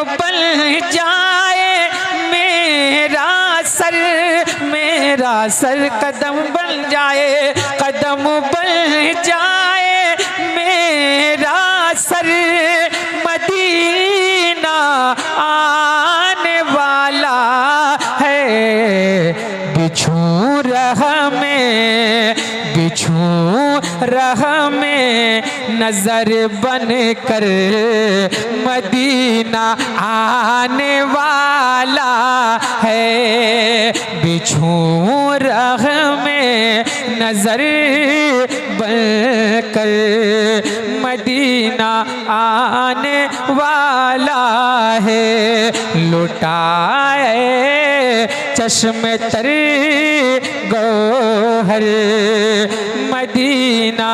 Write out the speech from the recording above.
बन जाए मेरा सर कदम बन जाए, कदम बन जाए मेरा सर, मदीना आने वाला है। बिछूं राह में नजर बन कर, मदीना आने वाला है। बिछूं राह में नजर बन कर, मदीना आने वाला है। लुटाए चश्मे तर गौहर मदीना।